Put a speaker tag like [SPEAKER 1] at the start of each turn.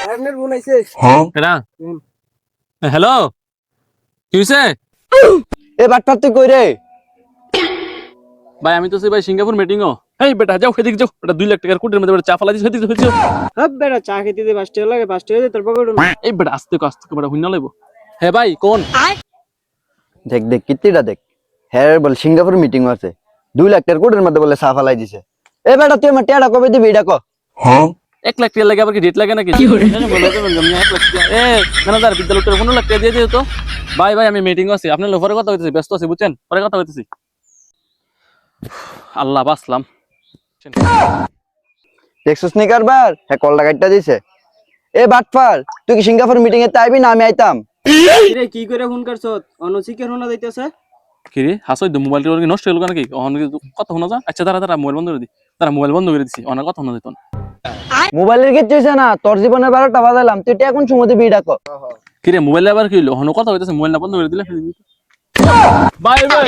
[SPEAKER 1] আরেকনের বোন আইছে।
[SPEAKER 2] এরা হ্যালো কি হইছে
[SPEAKER 3] এ বাটপার তুই কই রে?
[SPEAKER 2] ভাই আমি তো সেই ভাই সিঙ্গাপুর মিটিং ও এই বেটা যাও এদিকে যাও এটা 2 লাখ টাকার কোটির মধ্যে চা ফালা দিছ এদিকে যাও
[SPEAKER 1] হব বেটা চা খেতে দে 5 টাকা লাগে 5 টাকা দে তোর পকেটে না।
[SPEAKER 2] এই বেটা আস্তে বেটা হুইনা লইবো হ্যাঁ ভাই কোন
[SPEAKER 3] দেখ দেখ কিত্তিটা দেখ। হ্যাঁ বল সিঙ্গাপুর মিটিং আছে 2 লাখ টাকার কোটের মধ্যে বলে চা ফালাই দিছে। এ বেটা তুই আমার টেয়াটা কবে দিবি এটা ক?
[SPEAKER 2] 1 লাখ টাকা লাগে আবার কি রেট লাগে নাকি জানি বলো তো আমি 1 লাখ টাকা ম্যানেজার বিদ্যালয় 15 লাখ টাকা দিয়ে দিও তো ভাই ভাই আমি মিটিং আছে আপনার লোফারে কথা হইতেছি ব্যস্ত আছি বুঝছেন পরে কথা হইতেছি আল্লাহ বাসলাম
[SPEAKER 3] দেখছস নি কারবার হ্যাঁ কল লাগাইটা দিছে। এ বাটপার তুই কি সিঙ্গাপুর মিটিং এ আইবি না আমি আইতাম?
[SPEAKER 1] রে কি করে ফোন করছত অনসিকে শোনা যাইতেছে।
[SPEAKER 2] কি রে হাসই দু মোবাইলটা কি নষ্ট হলো নাকি অহন কথা শোনা যায় আচ্ছা দাঁড়া মোবাইল বন্ধ করে দি তারা মোবাইল বন্ধ করে দিছি অনেক কথা শোনা যেত না
[SPEAKER 3] মোবাইলের কিছু হইছে না, তোর জীবনে 12টা বাজাইলাম, তুই এটা এখন সময় দিবি এটা ক?
[SPEAKER 2] কি রে মোবাইল আবার কি হলো অহন কথা হইতেছে মোবাইল না বন্ধ করে দিলে বাই বাই